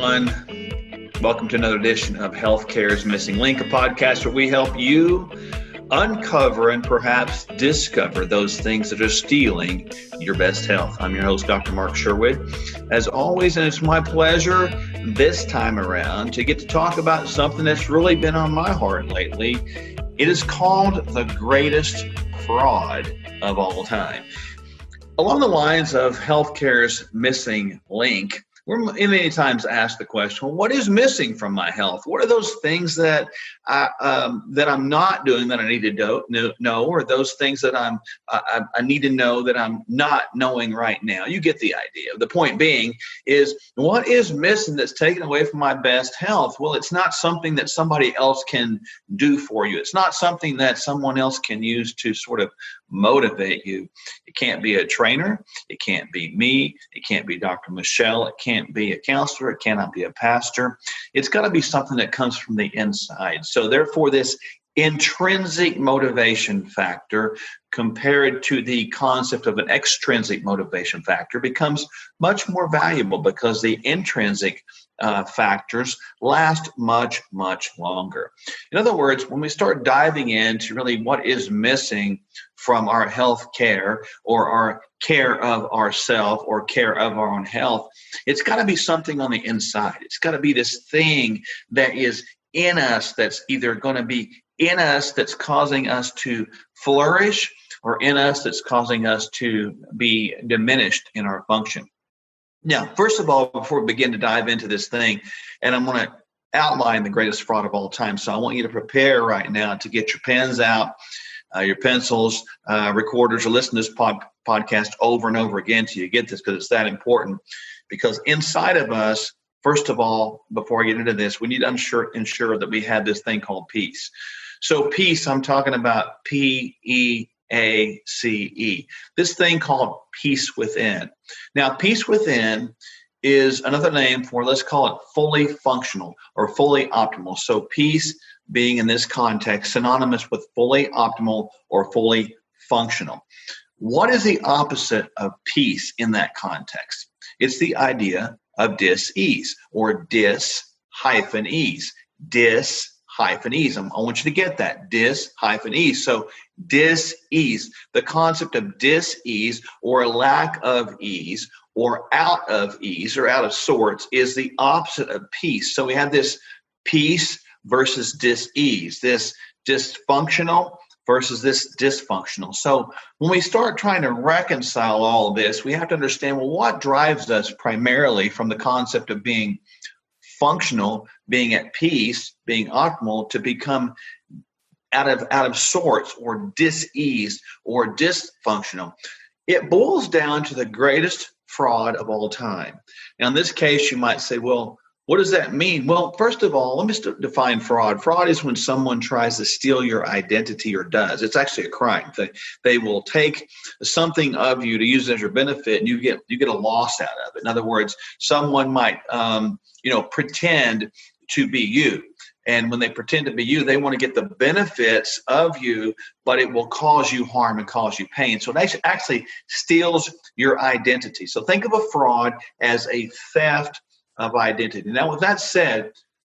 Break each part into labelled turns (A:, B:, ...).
A: everyone. Welcome to another edition of Healthcare's Missing Link, a podcast where we help you uncover and perhaps discover those things that are stealing your best health. I'm your host, Dr. Mark Sherwood. As always, and it's my pleasure this time around to get to talk about something that's really been on my heart lately. It is called the greatest fraud of all time. Along the lines of healthcare's missing link, we're many times asked the question, well, what is missing from my health? What are those things that I'm not doing that I need to know, or those things that I need to know that I'm not knowing right now? You get the idea. The point being is, what is missing that's taken away from my best health? Well, it's not something that somebody else can do for you. It's not something that someone else can use to sort of motivate you. It can't be a trainer. It can't be me. It can't be Dr. Michelle. It can't be a counselor. It cannot be a pastor. It's got to be something that comes from the inside. So therefore, this intrinsic motivation factor compared to the concept of an extrinsic motivation factor becomes much more valuable because the intrinsic factors last much, much longer. In other words, when we start diving into really what is missing from our health care or our care of ourselves or care of our own health, it's got to be something on the inside. It's got to be this thing that is in us that's either going to be in us that's causing us to flourish or in us that's causing us to be diminished in our function. Now, first of all, before we begin to dive into this thing, and I'm going to outline the greatest fraud of all time. So I want you to prepare right now to get your pens out, your pencils, recorders, or listen to this podcast over and over again till you get this, because it's that important. Because inside of us, first of all, before I get into this, we need to ensure that we have this thing called peace. So peace, I'm talking about P-E-A-C-E. This thing called peace within. Now, peace within is another name for, let's call it fully functional or fully optimal. So peace being in this context synonymous with fully optimal or fully functional. What is the opposite of peace in that context? It's the idea of dis-ease or dis-ease. Dis-ease. I want you to get that. Dis-ease. So dis-ease, the concept of dis-ease or lack of ease or out of ease or out of sorts is the opposite of peace. So we have this peace versus dis-ease, this dysfunctional versus this dysfunctional. So when we start trying to reconcile all of this, we have to understand, well, what drives us primarily from the concept of being functional, being at peace, being optimal, to become out of sorts or dis-ease or dysfunctional. It boils down to the greatest fraud of all time. Now, in this case, you might say, well, what does that mean? Well, first of all, let me define fraud. Fraud is when someone tries to steal your identity or does. It's actually a crime. They will take something of you to use it as your benefit, and you get a loss out of it. In other words, someone might pretend to be you. And when they pretend to be you, they want to get the benefits of you, but it will cause you harm and cause you pain. So it actually steals your identity. So think of a fraud as a theft of identity. Now, with that said,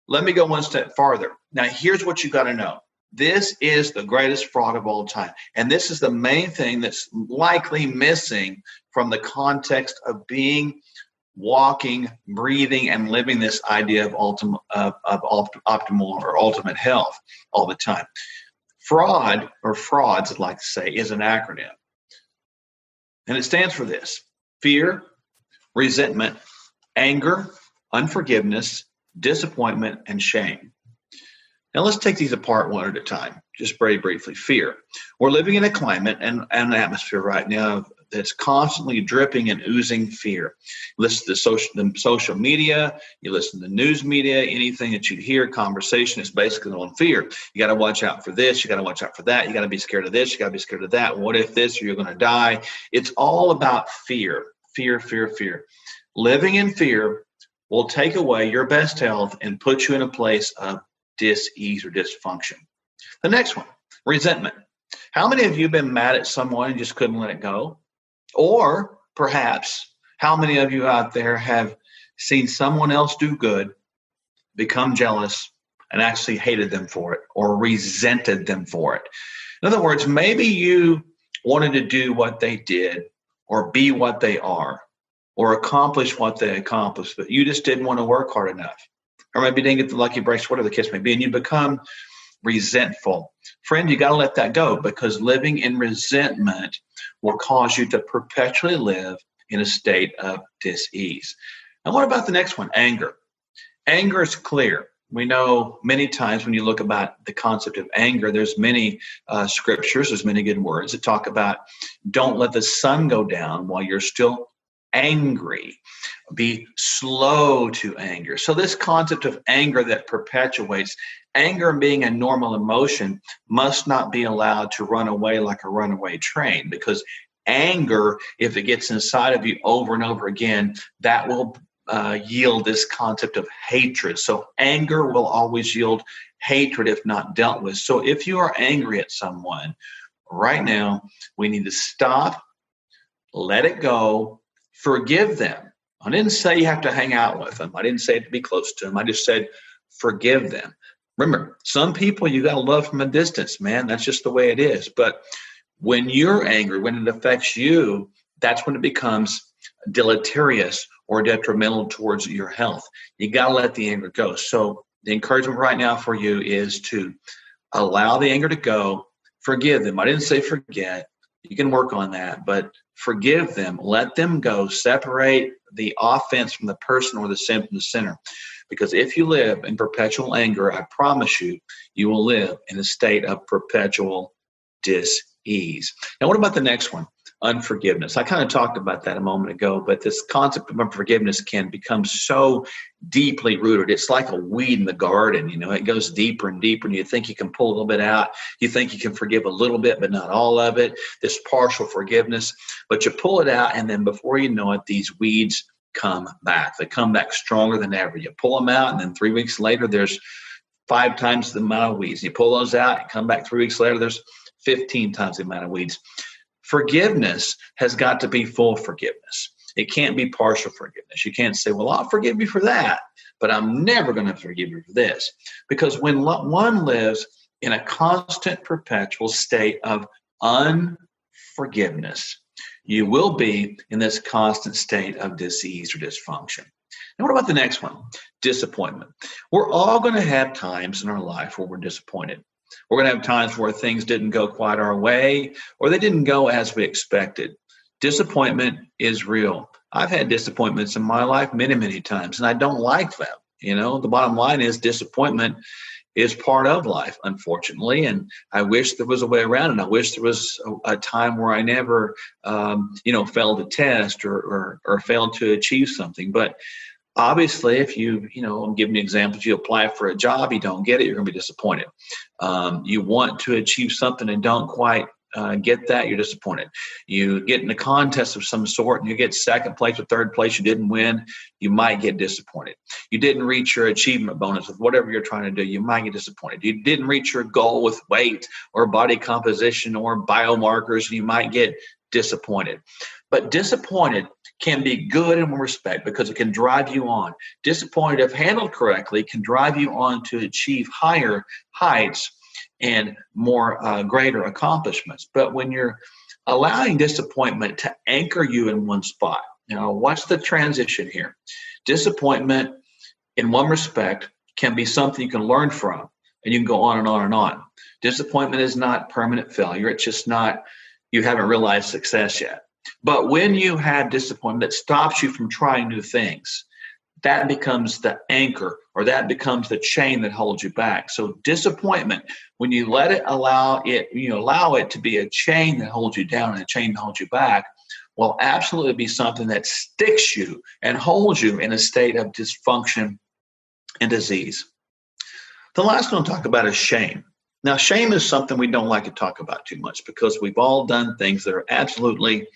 A: let me go one step farther. Now, here's what you got to know. This is the greatest fraud of all time. And this is the main thing that's likely missing from the context of being, walking, breathing, and living this idea of optimal or ultimate health all the time. Fraud, or frauds, I'd like to say, is an acronym. And it stands for this: fear, resentment, anger, unforgiveness, disappointment, and shame. Now let's take these apart one at a time, just very briefly. Fear. We're living in a climate and an atmosphere right now that's constantly dripping and oozing fear. You listen to the social media, you listen to the news media, anything that you hear, conversation is basically on fear. You got to watch out for this, you got to watch out for that, you got to be scared of this, you got to be scared of that. What if this, or you're going to die? It's all about fear, fear, fear, fear. Living in fear will take away your best health and put you in a place of dis-ease or dysfunction. The next one, resentment. How many of you have been mad at someone and just couldn't let it go? Or perhaps, how many of you out there have seen someone else do good, become jealous, and actually hated them for it or resented them for it. In other words, maybe you wanted to do what they did or be what they are or accomplish what they accomplished, but you just didn't want to work hard enough. Or maybe you didn't get the lucky breaks, whatever the case may be, and you become resentful. Friend, you got to let that go, because living in resentment will cause you to perpetually live in a state of dis-ease. And what about the next one? Anger. Anger is clear. We know many times when you look about the concept of anger, there's many scriptures, there's many good words that talk about don't let the sun go down while you're still angry. Be slow to anger. So this concept of anger that perpetuates, anger being a normal emotion, must not be allowed to run away like a runaway train, because anger, if it gets inside of you over and over again, that will yield this concept of hatred. So anger will always yield hatred if not dealt with. So if you are angry at someone right now, we need to stop, let it go, forgive them. I didn't say you have to hang out with them. I didn't say to be close to them. I just said forgive them. Remember, some people you got to love from a distance, man. That's just the way it is. But when you're angry, when it affects you, that's when it becomes deleterious or detrimental towards your health. You got to let the anger go. So the encouragement right now for you is to allow the anger to go, forgive them. I didn't say forget. You can work on that, but forgive them, let them go, separate the offense from the person or the sin from the sinner. Because if you live in perpetual anger, I promise you, you will live in a state of perpetual dis-ease. Now, what about the next one? Unforgiveness. I kind of talked about that a moment ago, but this concept of unforgiveness can become so deeply rooted. It's like a weed in the garden. You know, it goes deeper and deeper, and you think you can pull a little bit out. You think you can forgive a little bit, but not all of it. This partial forgiveness, but you pull it out, and then before you know it, these weeds come back. They come back stronger than ever. You pull them out, and then 3 weeks later, there's 5 times the amount of weeds. You pull those out, and come back 3 weeks later, there's 15 times the amount of weeds. Forgiveness has got to be full forgiveness. It can't be partial forgiveness. You can't say, well, I'll forgive you for that, but I'm never going to forgive you for this. Because when one lives in a constant, perpetual state of unforgiveness, you will be in this constant state of disease or dysfunction. And what about the next one? Disappointment. We're all going to have times in our life where we're disappointed. We're going to have times where things didn't go quite our way, or they didn't go as we expected. Disappointment is real. I've had disappointments in my life many, many times, and I don't like them. You know, the bottom line is disappointment is part of life, unfortunately, and I wish there was a way around it. I wish there was a time where I never, failed a test or failed to achieve something. But obviously, if I'm giving you examples, you apply for a job, you don't get it, you're going to be disappointed. You want to achieve something and don't quite get that, you're disappointed. You get in a contest of some sort and you get second place or third place, you didn't win, you might get disappointed. You didn't reach your achievement bonus with whatever you're trying to do, you might get disappointed. You didn't reach your goal with weight or body composition or biomarkers, you might get disappointed. But disappointed can be good in one respect because it can drive you on. Disappointed, if handled correctly, can drive you on to achieve higher heights and more greater accomplishments. But when you're allowing disappointment to anchor you in one spot, watch the transition here. Disappointment, in one respect, can be something you can learn from, and you can go on and on and on. Disappointment is not permanent failure. It's just not, you haven't realized success yet. But when you have disappointment that stops you from trying new things, that becomes the anchor, or that becomes the chain that holds you back. So disappointment, when you allow it to be a chain that holds you down and a chain that holds you back, will absolutely be something that sticks you and holds you in a state of dysfunction and disease. The last one I'll talk about is shame. Now, shame is something we don't like to talk about too much because we've all done things that are absolutely,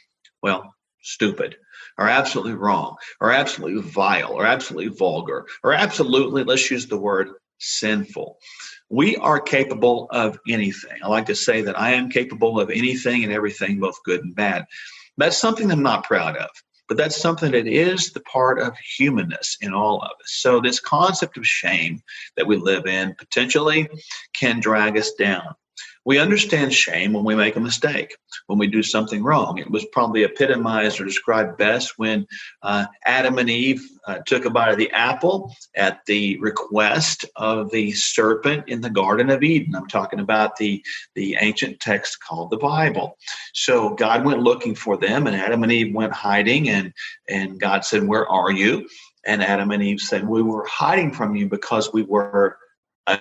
A: stupid, or absolutely wrong, or absolutely vile, or absolutely vulgar, or absolutely, let's use the word, sinful. We are capable of anything. I like to say that I am capable of anything and everything, both good and bad. That's something I'm not proud of. but that's something that is the part of humanness in all of us. So this concept of shame that we live in potentially can drag us down. We understand shame when we make a mistake, when we do something wrong. It was probably epitomized or described best when Adam and Eve took a bite of the apple at the request of the serpent in the Garden of Eden. I'm talking about the ancient text called the Bible. So God went looking for them, and Adam and Eve went hiding, and God said, "Where are you?" And Adam and Eve said, "We were hiding from you because we were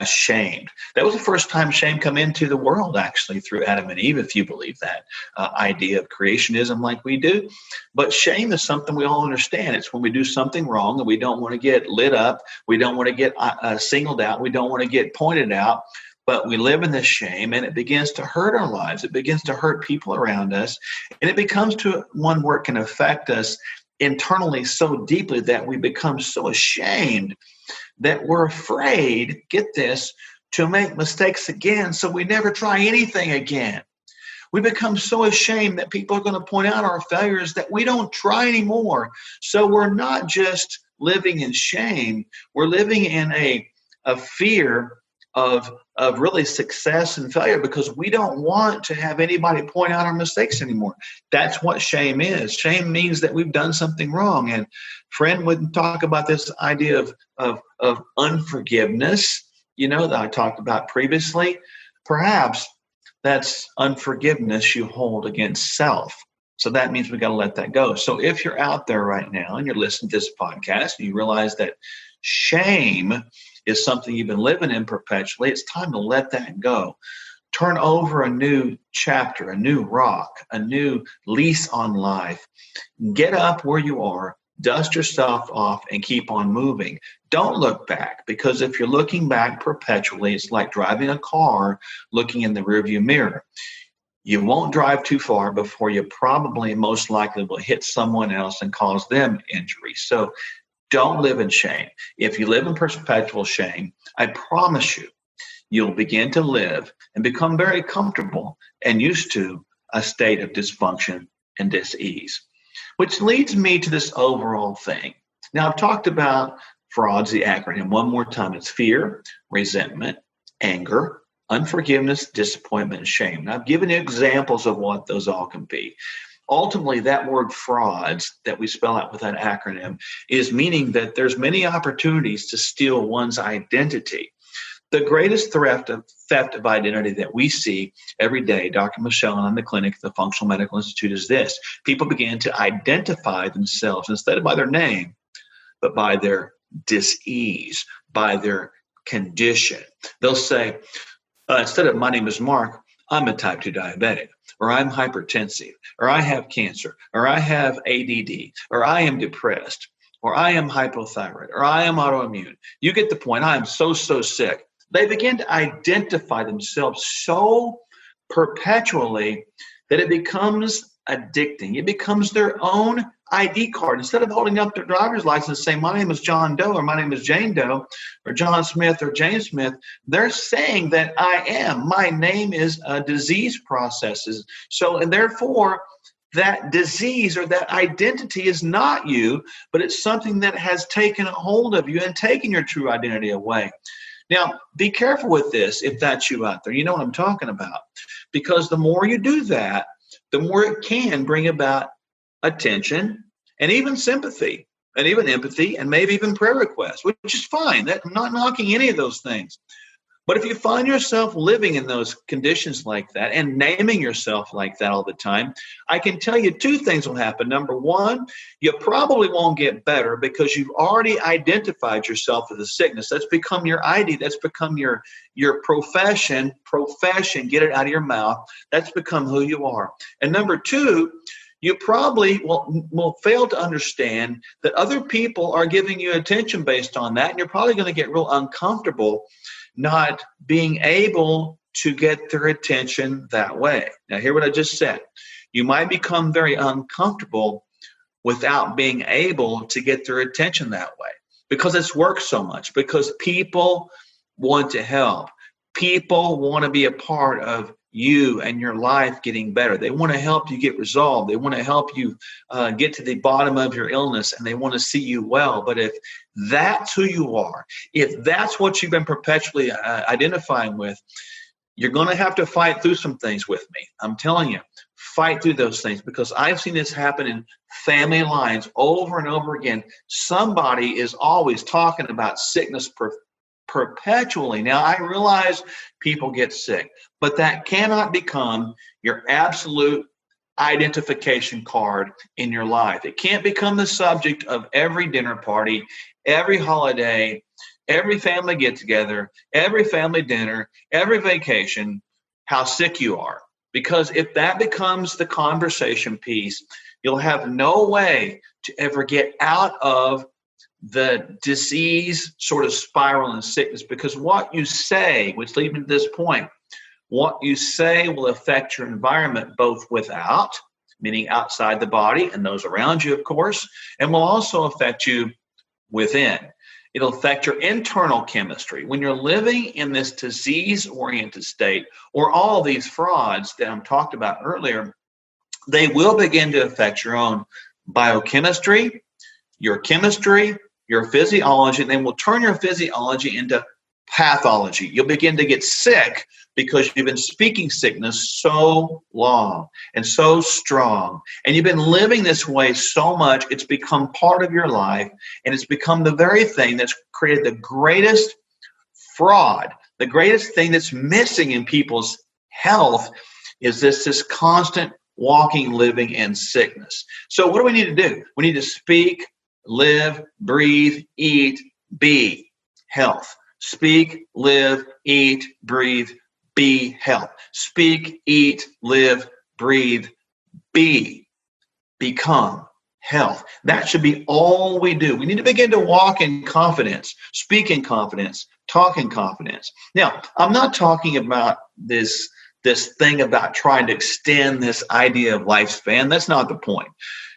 A: ashamed." That was the first time shame come into the world, actually, through Adam and Eve, if you believe that idea of creationism like we do. But shame is something we all understand. It's when we do something wrong and we don't want to get lit up. We don't want to get singled out. We don't want to get pointed out. But we live in this shame, and it begins to hurt our lives. It begins to hurt people around us. And it becomes to one where it can affect us internally so deeply that we become so ashamed that we're afraid, get this, to make mistakes again, so we never try anything again. We become so ashamed that people are going to point out our failures that we don't try anymore. So we're not just living in shame, we're living in a fear of really success and failure because we don't want to have anybody point out our mistakes anymore. That's what shame is. Shame means that we've done something wrong. And friend would talk about this idea of unforgiveness, that I talked about previously. Perhaps that's unforgiveness you hold against self. So that means we got to let that go. So if you're out there right now and you're listening to this podcast and you realize that shame is something you've been living in perpetually, it's time to let that go. Turn over a new chapter, a new rock, a new lease on life. Get up where you are, dust yourself off, and keep on moving. Don't look back, because if you're looking back perpetually, it's like driving a car looking in the rearview mirror. You won't drive too far before you probably most likely will hit someone else and cause them injury. So don't live in shame. If you live in perpetual shame, I promise you, you'll begin to live and become very comfortable and used to a state of dysfunction and dis-ease. Which leads me to this overall thing. Now, I've talked about F.R.A.U.D.S, the acronym, one more time. It's fear, resentment, anger, unforgiveness, disappointment, and shame. And I've given you examples of what those all can be. Ultimately, that word frauds that we spell out with that acronym is meaning that there's many opportunities to steal one's identity. The greatest theft of identity that we see every day, Dr. Michelle and I'm in the clinic at the Functional Medical Institute, is this. People begin to identify themselves instead of by their name, but by their dis-ease, by their condition. They'll say, instead of "my name is Mark, I'm a type 2 diabetic," or "I'm hypertensive," or "I have cancer," or "I have ADD," or "I am depressed," or "I am hypothyroid," or "I am autoimmune." You get the point. I am so sick. They begin to identify themselves so perpetually that it becomes addicting. It becomes their own ID card. Instead of holding up their driver's license and saying, "My name is John Doe," or "My name is Jane Doe," or "John Smith," or "James Smith," they're saying that I am. My name is disease processes. So, and therefore, that disease or that identity is not you, but it's something that has taken a hold of you and taken your true identity away. Now, be careful with this if that's you out there. You know what I'm talking about. Because the more you do that, the more it can bring about attention and even sympathy and even empathy and maybe even prayer requests, which is fine. I'm not knocking any of those things. But if you find yourself living in those conditions like that and naming yourself like that all the time, I can tell you two things will happen. Number one, you probably won't get better because you've already identified yourself with a sickness. That's become your ID. That's become your profession. Get it out of your mouth. That's become who you are. And number two, you probably will fail to understand that other people are giving you attention based on that, and you're probably going to get real uncomfortable not being able to get their attention that way. Now, hear what I just said. You might become very uncomfortable without being able to get their attention that way because it's worked so much, because people want to help. People want to be a part of you and your life getting better. They want to help you get resolved. They want to help you get to the bottom of your illness, and they want to see you well. But if that's who you are, if that's what you've been perpetually identifying with, you're going to have to fight through some things with me. I'm telling you, fight through those things, because I've seen this happen in family lines over and over again. Somebody is always talking about sickness perpetually. Now, I realize people get sick, but that cannot become your absolute identification card in your life. It can't become the subject of every dinner party, every holiday, every family get together, every family dinner, every vacation, how sick you are. Because if that becomes the conversation piece, you'll have no way to ever get out of the disease sort of spiral and sickness. Because what you say, which leads me to this point, what you say will affect your environment, both without, meaning outside the body and those around you, of course, and will also affect you within. It'll affect your internal chemistry. When you're living in this disease-oriented state, or all these frauds that I talked about earlier, they will begin to affect your own biochemistry, your chemistry, your physiology, and they will turn your physiology into pathology. You'll begin to get sick because you've been speaking sickness so long and so strong, and you've been living this way so much, it's become part of your life, and it's become the very thing that's created the greatest fraud, the greatest thing that's missing in people's health is this constant walking, living in sickness. So what do we need to do? We need to speak, live, breathe, eat, be health. Speak, live, eat, breathe, be health. Speak, eat, live, breathe, be, become health. That should be all we do. We need to begin to walk in confidence, speak in confidence, talk in confidence. Now, I'm not talking about this thing about trying to extend this idea of lifespan. That's not the point.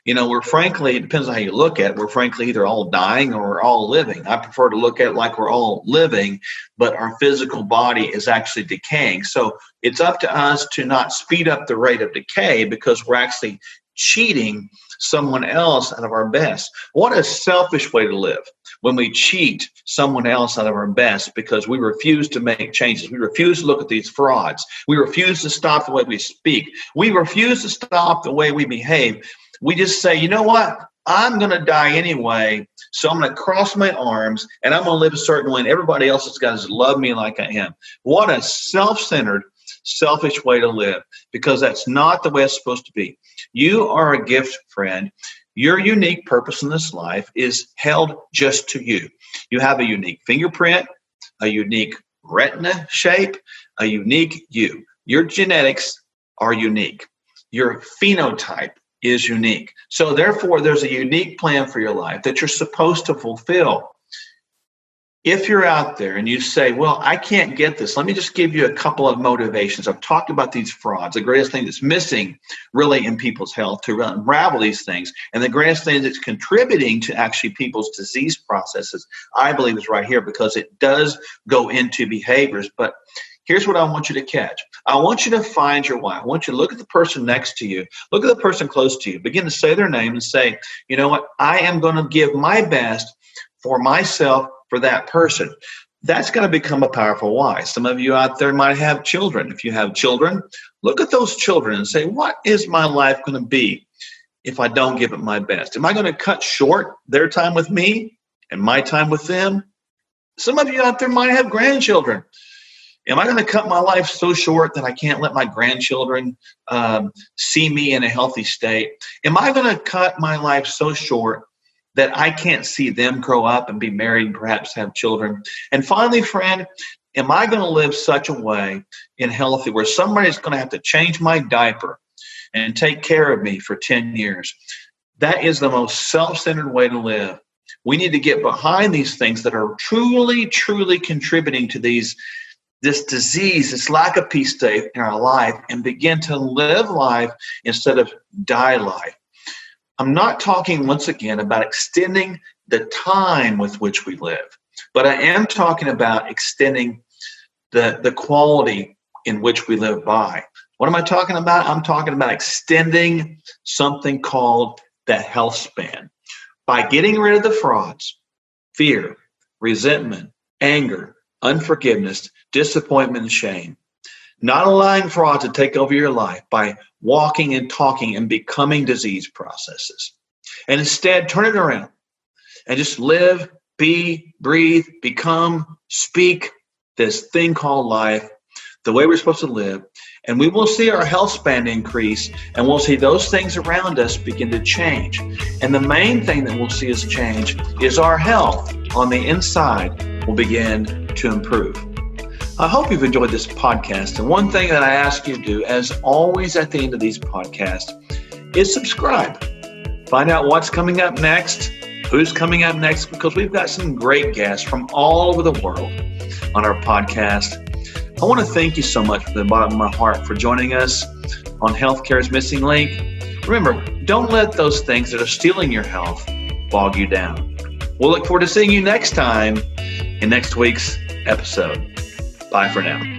A: You know, we're frankly, it depends on how you look at it, we're frankly either all dying or we're all living. I prefer to look at it like we're all living, but our physical body is actually decaying. So it's up to us to not speed up the rate of decay, because we're actually cheating someone else out of our best. What a selfish way to live when we cheat someone else out of our best because we refuse to make changes. We refuse to look at these frauds. We refuse to stop the way we speak. We refuse to stop the way we behave. We just say, you know what? I'm going to die anyway, so I'm going to cross my arms and I'm going to live a certain way, and everybody else has got to love me like I am. What a self-centered, selfish way to live, because that's not the way it's supposed to be. You are a gift, friend. Your unique purpose in this life is held just to you. You have a unique fingerprint, a unique retina shape, a unique you. Your genetics are unique. Your phenotype is unique. So therefore, there's a unique plan for your life that you're supposed to fulfill. If you're out there and you say, well, I can't get this, let me just give you a couple of motivations. I've talked about these frauds, the greatest thing that's missing really in people's health to unravel these things. And the greatest thing that's contributing to actually people's disease processes, I believe, is right here, because it does go into behaviors. But here's what I want you to catch. I want you to find your why. I want you to look at the person next to you. Look at the person close to you. Begin to say their name and say, you know what? I am going to give my best for myself, for that person. That's going to become a powerful why. Some of you out there might have children. If you have children, look at those children and say, what is my life going to be if I don't give it my best? Am I going to cut short their time with me and my time with them? Some of you out there might have grandchildren. Am I going to cut my life so short that I can't let my grandchildren see me in a healthy state? Am I going to cut my life so short that I can't see them grow up and be married and perhaps have children? And finally, friend, am I going to live such a way in healthy where somebody's going to have to change my diaper and take care of me for 10 years? That is the most self-centered way to live. We need to get behind these things that are truly, truly contributing to this disease, this lack of peace state in our life, and begin to live life instead of die life. I'm not talking, once again, about extending the time with which we live, but I am talking about extending the quality in which we live by. What am I talking about? I'm talking about extending something called the health span. By getting rid of the frauds, fear, resentment, anger, unforgiveness, disappointment, and shame. Not allowing fraud to take over your life by walking and talking and becoming disease processes. And instead, turn it around and just live, be, breathe, become, speak this thing called life the way we're supposed to live. And we will see our health span increase, and we'll see those things around us begin to change. And the main thing that we'll see us change is our health on the inside will begin to improve. I hope you've enjoyed this podcast. And one thing that I ask you to do, as always at the end of these podcasts, is subscribe. Find out what's coming up next, who's coming up next, because we've got some great guests from all over the world on our podcast. I want to thank you so much from the bottom of my heart for joining us on Healthcare's Missing Link. Remember, don't let those things that are stealing your health bog you down. We'll look forward to seeing you next time in next week's episode. Bye for now.